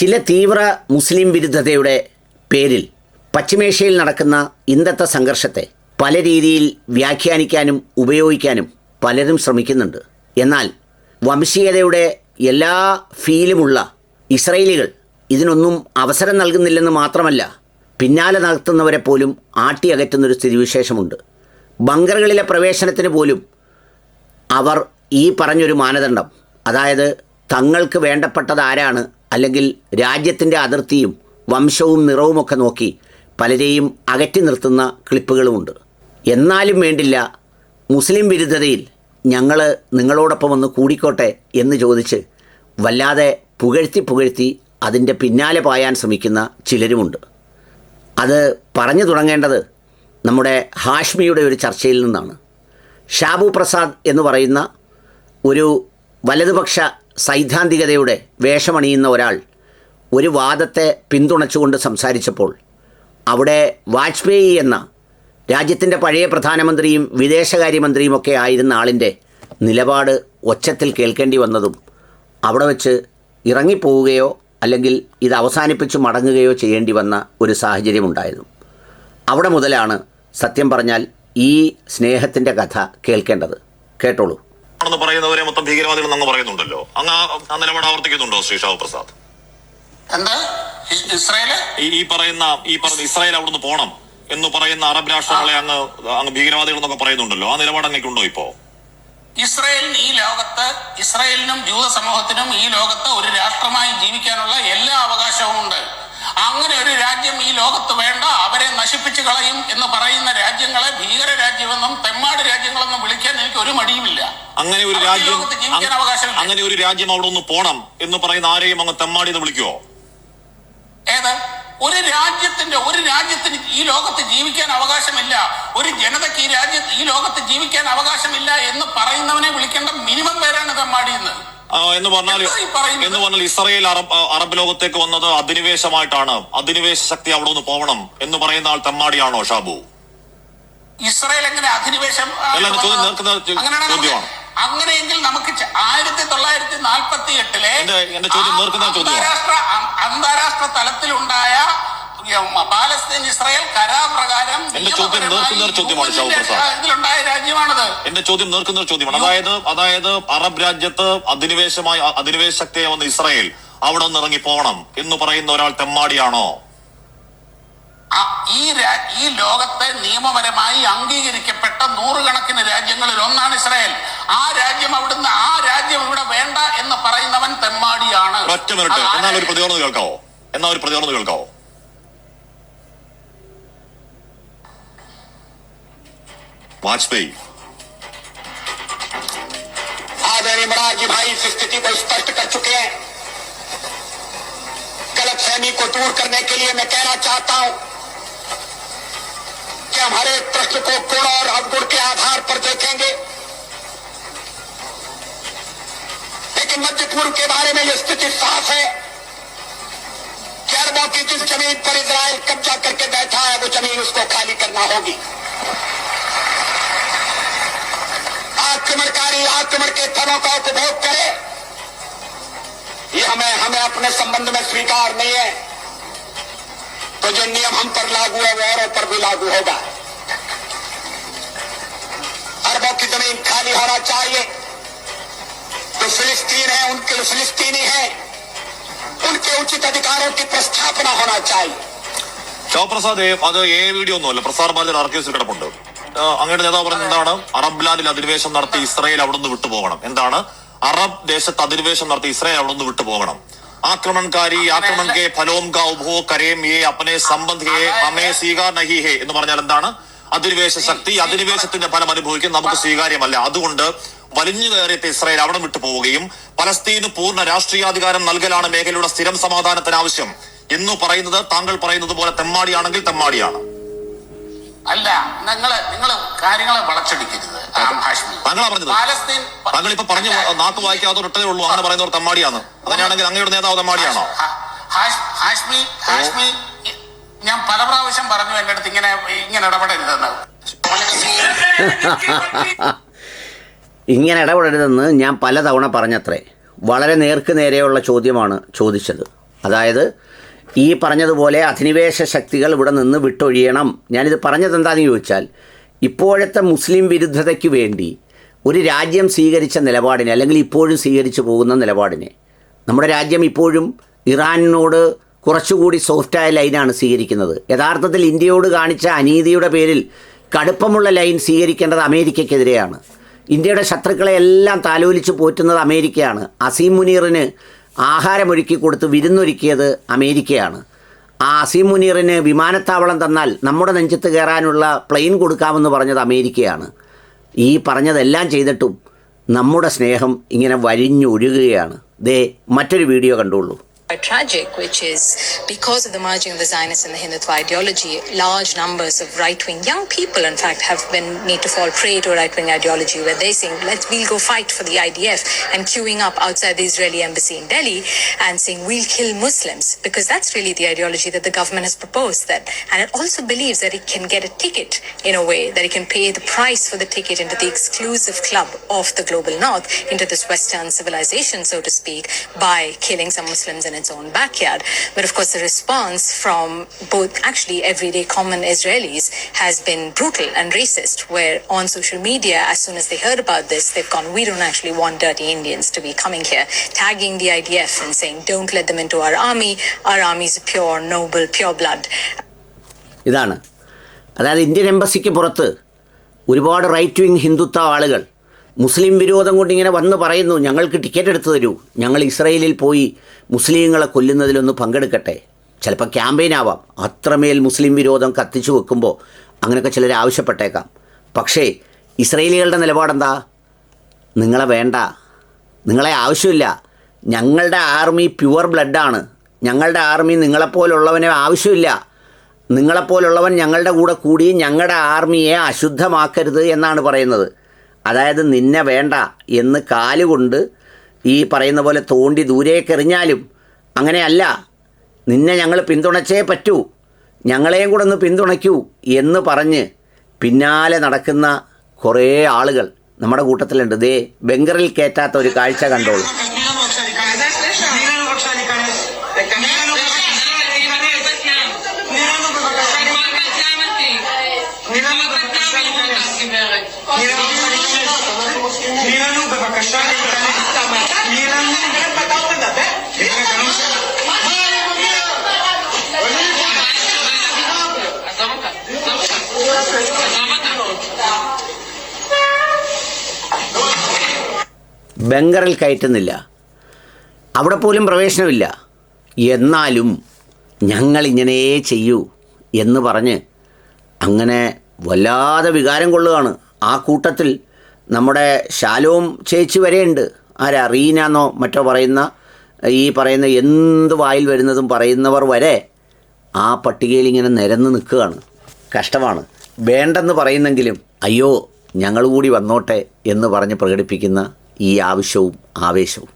ചില തീവ്ര മുസ്ലിം വിരുദ്ധതയുടെ പേരിൽ പശ്ചിമേഷ്യയിൽ നടക്കുന്ന ഇന്നത്തെ സംഘർഷത്തെ പല രീതിയിൽ വ്യാഖ്യാനിക്കാനും ഉപയോഗിക്കാനും പലരും ശ്രമിക്കുന്നുണ്ട്. എന്നാൽ വംശീയതയുടെ എല്ലാ ഫീലുമുള്ള ഇസ്രയേലികൾ ഇതിനൊന്നും അവസരം നൽകുന്നില്ലെന്ന് മാത്രമല്ല, പിന്നാലെ നടത്തുന്നവരെ പോലും ആട്ടിയകറ്റുന്നൊരു സ്ഥിതിവിശേഷമുണ്ട്. ബങ്കറുകളിലെ പ്രവേശനത്തിന് പോലും അവർ ഈ പറഞ്ഞൊരു മാനദണ്ഡം, അതായത് തങ്ങൾക്ക് വേണ്ടപ്പെട്ടത് ആരാണ്, അല്ലെങ്കിൽ രാജ്യത്തിൻ്റെ അതിർത്തിയും വംശവും നിറവുമൊക്കെ നോക്കി പലരെയും അകറ്റി നിർത്തുന്ന ക്ലിപ്പുകളുമുണ്ട്. എന്നാലും വേണ്ടില്ല, മുസ്ലിം വിരുദ്ധതയിൽ ഞങ്ങൾ നിങ്ങളോടൊപ്പം ഒന്ന് കൂടിക്കോട്ടെ എന്ന് ചോദിച്ച് വല്ലാതെ പുകഴ്ത്തി അതിൻ്റെ പിന്നാലെ പായാൻ ശ്രമിക്കുന്ന ചിലരുമുണ്ട്. അത് പറഞ്ഞു തുടങ്ങേണ്ടത് നമ്മുടെ ഹാഷ്മിയുടെ ഒരു ചർച്ചയിൽ നിന്നാണ്. ഷാബു പ്രസാദ് എന്ന് പറയുന്ന ഒരു വലതുപക്ഷ സൈദ്ധാന്തികതയുടെ വേഷമണിയുന്ന ഒരാൾ ഒരു വാദത്തെ പിന്തുണച്ചുകൊണ്ട് സംസാരിച്ചപ്പോൾ അവിടെ വാജ്പേയി എന്ന രാജ്യത്തിൻ്റെ പഴയ പ്രധാനമന്ത്രിയും വിദേശകാര്യമന്ത്രിയുമൊക്കെ ആയിരുന്ന ആളിൻ്റെ നിലപാട് ഒച്ചത്തിൽ കേൾക്കേണ്ടി വന്നതും അവിടെ വച്ച് ഇറങ്ങിപ്പോവുകയോ അല്ലെങ്കിൽ ഇത് അവസാനിപ്പിച്ച് മടങ്ങുകയോ ചെയ്യേണ്ടി വന്ന ഒരു സാഹചര്യമുണ്ടായിരുന്നു. അവിടെ മുതലാണ് സത്യം പറഞ്ഞാൽ ഈ സ്നേഹത്തിൻ്റെ കഥ കേൾക്കേണ്ടത്. കേട്ടോളൂ. പറയുന്നവരെ മൊത്തം ഭീകരവാദികൾ അങ്ങ് പറയുന്നുണ്ടല്ലോ, അങ്ങ് ആ നിലപാട് ആവർത്തിക്കുന്നുണ്ടോ ശ്രീ ഷാബു പ്രസാദ്? എന്താ ഈ പറയുന്ന ഇസ്രായേൽ അവിടുന്ന് പോണം എന്ന് പറയുന്ന അറബ് രാഷ്ട്രങ്ങളെ അങ്ങ് ഭീകരവാദികൾ എന്നൊക്കെ പറയുന്നുണ്ടല്ലോ, ആ നിലപാട് അങ്ങേക്കുണ്ടോ ഇപ്പോ? ഇസ്രായേലിന് ഈ ലോകത്ത്, ഇസ്രായേലിനും ജൂത സമൂഹത്തിനും ഈ ലോകത്ത് ഒരു രാഷ്ട്രമായി ജീവിക്കാനുള്ള എല്ലാ അവകാശവും ഉണ്ട്. അങ്ങനെ ഒരു രാജ്യം ഈ ലോകത്ത് വേണ്ട, അവരെ നശിപ്പിച്ചു കളയും എന്ന് പറയുന്ന രാജ്യങ്ങളെ ഭീകര രാജ്യമെന്നും തെമ്മാട് രാജ്യങ്ങളെന്നും വിളിക്കാൻ എനിക്ക് ഒരു മടിയുമില്ല. അങ്ങനെ ഒരു രാജ്യം അവിടെ ഒന്ന് പോണം എന്ന് പറയുന്ന ആരെയും അങ്ങ് തെമ്മാടി എന്ന് വിളിക്കുവോ? ഏത് ഒരു രാജ്യത്തിന് ഈ ലോകത്ത് ജീവിക്കാൻ അവകാശമില്ല, ഒരു ജനതയ്ക്ക് ഈ ലോകത്ത് ജീവിക്കാൻ അവകാശമില്ല എന്ന് പറയുന്നവനെ വിളിക്കേണ്ട മിനിമം പേരാണ് തെമ്മാടി എന്ന് പറഞ്ഞാൽ ഇസ്രായേൽ അറബ് ലോകത്തേക്ക് വന്നത് അധിനിവേശമായിട്ടാണ്, അധിനിവേശ ശക്തി അവിടെ ഒന്ന് പോകണം എന്ന് പറയുന്ന ആൾ തെമ്മാടിയാണോ ഷാബു? ഇസ്രായേൽ എങ്ങനെ അധിനിവേശം? ചോദ്യമാണ്. അങ്ങനെയെങ്കിൽ നമുക്ക് 1948 അന്താരാഷ്ട്ര തലത്തിലുണ്ടായ പാലസ്തീൻ ഇസ്രായേൽ കരാർ പ്രകാരം ഇതിലുണ്ടായ രാജ്യമാണത്. എന്റെ ചോദ്യം നേർക്കുന്ന ചോദ്യമാണ്. അതായത് അറബ് രാജ്യത്ത് അധിനിവേശ ശക്തിയായി വന്ന ഇസ്രായേൽ അവിടെ നിന്ന് ഇറങ്ങി പോകണം എന്ന് പറയുന്ന ഒരാൾ തെമ്മാടിയാണോ? ഈ ലോകത്തെ നിയമപരമായി അംഗീകരിക്കപ്പെട്ട നൂറുകണക്കിന് രാജ്യങ്ങളിൽ ഒന്നാണ് ഇസ്രായേൽ. ആ രാജ്യം ഇവിടെ വേണ്ട എന്ന് പറയുന്നവൻ തെമ്മാടിയാണ്. ഒറ്റ മിനിറ്റ്, എന്നാൽ ഒരു പ്രതികരണം കേൾക്കാവോ? वाजपेयी आदरणीय महाराज जी भाई इस स्थिति को स्पष्ट कर चुके हैं। गलतफहमी को दूर करने के लिए मैं कहना चाहता हूं कि हम हर एक प्रश्न को गुण और अवगुण के आधार पर देखेंगे, लेकिन मध्य पूर्व के बारे में यह स्थिति साफ है कि अरबों की जिस जमीन पर इजराइल कब्जा करके बैठा है वो जमीन उसको खाली करना होगी। आक्रमणकारी आक्रमण के फलों का उपभोग करे, ये हमें अपने संबंध में स्वीकार नहीं है। तो जो नियम हम पर लागू है वो औरों पर भी लागू होगा। अरबों की जमीन खाली होना चाहिए। जो फिलिस्तीन है उनके फिलिस्तीनी है, उनके उचित अधिकारों की प्रस्थापना होना चाहिए। ശിവപ്രസാദ്, അത് വീഡിയോ ഒന്നുമല്ല, പ്രസാർ ഭാരതി ആർക്കൈവ്സിൽ കിടപ്പുണ്ട്. അങ്ങയുടെ നേതാവ് പറഞ്ഞ എന്താണ്? അറബ് ലാൻഡിൽ അധിനിവേശം നടത്തി ഇസ്രായേൽ അവിടെ നിന്ന് വിട്ടുപോകണം. എന്താണ്? അറബ് ദേശത്ത് അധിനിവേശം നടത്തി ഇസ്രായേൽ അവിടെ നിന്ന് വിട്ടുപോകണം. आक्रमण के फलों का उपभोग करें ये अपने संबंध हमें സ്വീകാർ നഹി ഹേ എന്ന് പറഞ്ഞാൽ എന്താണ്? അധിനിവേശ ശക്തി, അധിനിവേശത്തിന്റെ ഫലം അനുഭവിക്കാൻ നമുക്ക് സ്വീകാര്യമല്ല. അതുകൊണ്ട് വലിഞ്ഞു കയറിയിട്ട് ഇസ്രായേൽ അവിടെ വിട്ടു പോവുകയും പലസ്തീന് പൂർണ്ണ രാഷ്ട്രീയാധികാരം നൽകലാണ് മേഖലയുടെ സ്ഥിരം സമാധാനത്തിന് ആവശ്യം എന്ന് പറയുന്നത് താങ്കൾ പറയുന്നത് പോലെ തെമ്മാടിയാണെങ്കിൽ തെമ്മാടിയാണ്. അല്ല, നിങ്ങൾ കാര്യങ്ങളെ വളച്ചൊടിക്കരുത്. താങ്കളാ പറഞ്ഞത്. താങ്കൾ ഇപ്പൊ പറഞ്ഞു നാക്ക് വായിക്കാതെ ഒട്ടേ ഉള്ളൂ അങ്ങനെ പറയുന്നവർ തെമ്മാടിയാണ്. അങ്ങനെയാണെങ്കിൽ അങ്ങയുടെ നേതാവ് തെമ്മാടിയാണോ? ഹാഷ്മി, ഞാൻ പല പ്രാവശ്യം പറഞ്ഞു എന്റെ അടുത്ത് ഇങ്ങനെ ഇടപെടരുതെന്ന്. ഇങ്ങനെ ഇടപെടരുതെന്ന് ഞാൻ പലതവണ പറഞ്ഞത്രേ. വളരെ നേർക്ക് നേരെയുള്ള ചോദ്യമാണ് ചോദിച്ചത്. അതായത് ഈ പറഞ്ഞതുപോലെ അധിനിവേശ ശക്തികൾ ഇവിടെ നിന്ന് വിട്ടൊഴിയണം. ഞാനിത് പറഞ്ഞത് എന്താണെന്ന് ചോദിച്ചാൽ, ഇപ്പോഴത്തെ മുസ്ലിം വിരുദ്ധതയ്ക്ക് വേണ്ടി ഒരു രാജ്യം സ്വീകരിച്ച നിലപാടിനെ, അല്ലെങ്കിൽ ഇപ്പോഴും സ്വീകരിച്ചു പോകുന്ന നിലപാടിനെ, നമ്മുടെ രാജ്യം ഇപ്പോഴും ഇറാനിനോട് കുറച്ചുകൂടി സോഫ്റ്റായ ലൈനാണ് സ്വീകരിക്കുന്നത്. യഥാർത്ഥത്തിൽ ഇന്ത്യയോട് കാണിച്ച അനീതിയുടെ പേരിൽ കടുപ്പമുള്ള ലൈൻ സ്വീകരിക്കേണ്ടത് അമേരിക്കയ്ക്കെതിരെയാണ്. ഇന്ത്യയുടെ ശത്രുക്കളെ എല്ലാം താലോലിച്ച് പോറ്റുന്നത് അമേരിക്കയാണ്. അസീം മുനീറിന് ആഹാരമൊരുക്കി കൊടുത്ത് വിരുന്നൊരുക്കിയത് അമേരിക്കയാണ്. ആ അസീം മുനീറിന് വിമാനത്താവളം തന്നാൽ നമ്മുടെ നെഞ്ചത്ത് കയറാനുള്ള പ്ലെയിൻ കൊടുക്കാമെന്ന് പറഞ്ഞത് അമേരിക്കയാണ്. ഈ പറഞ്ഞതെല്ലാം ചെയ്തിട്ടും നമ്മുടെ സ്നേഹം ഇങ്ങനെ വരിഞ്ഞൊഴുകുകയാണ്. ദേ മറ്റൊരു വീഡിയോ കണ്ടുള്ളൂ. Tragic, which is because of the merging of the Zionist and the Hindutva ideology, large numbers of right-wing young people, in fact, have been made to fall prey to a right-wing ideology where they're saying, we'll go fight for the IDF, and queuing up outside the Israeli embassy in Delhi and saying, we'll kill Muslims, because that's really the ideology that the government has proposed. And it also believes that it can get a ticket, in a way, that it can pay the price for the ticket into the exclusive club of the global north, into this Western civilization, so to speak, by killing some Muslims in its own backyard. But of course the response from both actually everyday common Israelis has been brutal and racist, where on social media, as soon as they heard about this, they've gone, we don't actually want dirty Indians to be coming here, tagging the IDF and saying, don't let them into our army is pure, noble, pure blood. ഇതാണ്, അതായത് Indian എംബസിക്ക് പുറത്ത് ഒരുപാട് right wing Hindutva ആളുകൾ മുസ്ലിം വിരോധം കൊണ്ട് ഇങ്ങനെ വന്ന് പറയുന്നു, ഞങ്ങൾക്ക് ടിക്കറ്റ് എടുത്തു തരൂ, ഞങ്ങൾ ഇസ്രയേലിൽ പോയി മുസ്ലിങ്ങളെ കൊല്ലുന്നതിലൊന്ന് പങ്കെടുക്കട്ടെ. ചിലപ്പോൾ ക്യാമ്പയിൻ ആവാം. അത്രമേൽ മുസ്ലിം വിരോധം കത്തിച്ചു വെക്കുമ്പോൾ അങ്ങനെയൊക്കെ ചിലർ ആവശ്യപ്പെട്ടേക്കാം. പക്ഷേ ഇസ്രയേലികളുടെ നിലപാടെന്താ? നിങ്ങളെ വേണ്ട, നിങ്ങളെ ആവശ്യമില്ല, ഞങ്ങളുടെ ആർമി പ്യുവർ ബ്ലഡാണ്, ഞങ്ങളുടെ ആർമി നിങ്ങളെപ്പോലുള്ളവനെ ആവശ്യമില്ല, നിങ്ങളെപ്പോലുള്ളവൻ ഞങ്ങളുടെ കൂടെ കൂടി ഞങ്ങളുടെ ആർമിയെ അശുദ്ധമാക്കരുത് എന്നാണ് പറയുന്നത്. അതായത് നിന്നെ വേണ്ട എന്ന് കാലുകൊണ്ട് ഈ പറയുന്ന പോലെ തോണ്ടി ദൂരേക്കെറിഞ്ഞാലും അങ്ങനെയല്ല, നിന്നെ ഞങ്ങൾ പിന്തുണച്ചേ പറ്റൂ, ഞങ്ങളെയും കൂടെ ഒന്ന് പിന്തുണയ്ക്കൂ എന്ന് പറഞ്ഞ് പിന്നാലെ നടക്കുന്ന കുറേ ആളുകൾ നമ്മുടെ കൂട്ടത്തിലുണ്ട്. ദേ ബംഗറിൽ കയറ്റാത്ത ഒരു കാഴ്ച കണ്ടോളൂ. ബംഗറിൽ കയറ്റുന്നില്ല, അവിടെ പോലും പ്രവേശനമില്ല, എന്നാലും ഞങ്ങളിങ്ങനെ ചെയ്യൂ എന്ന് പറഞ്ഞ് അങ്ങനെ വല്ലാതെ വികാരം കൊള്ളുകയാണ്. ആ കൂട്ടത്തിൽ നമ്മുടെ ശാലോം ചേച്ചി വരെയുണ്ട്. ആരാ, റീനാന്നോ മറ്റോ പറയുന്ന, ഈ പറയുന്ന എന്ത് വായിൽ വരുന്നതും പറയുന്നവർ വരെ ആ പട്ടികയിൽ ഇങ്ങനെ നിരന്ന് നിൽക്കുകയാണ്. കഷ്ടമാണ്. വേണ്ടെന്ന് പറയുന്നെങ്കിലും അയ്യോ ഞങ്ങൾ കൂടി വന്നോട്ടെ എന്ന് പറഞ്ഞ് പ്രകടിപ്പിക്കുന്ന ഈ ആവശ്യവും ആവേശവും.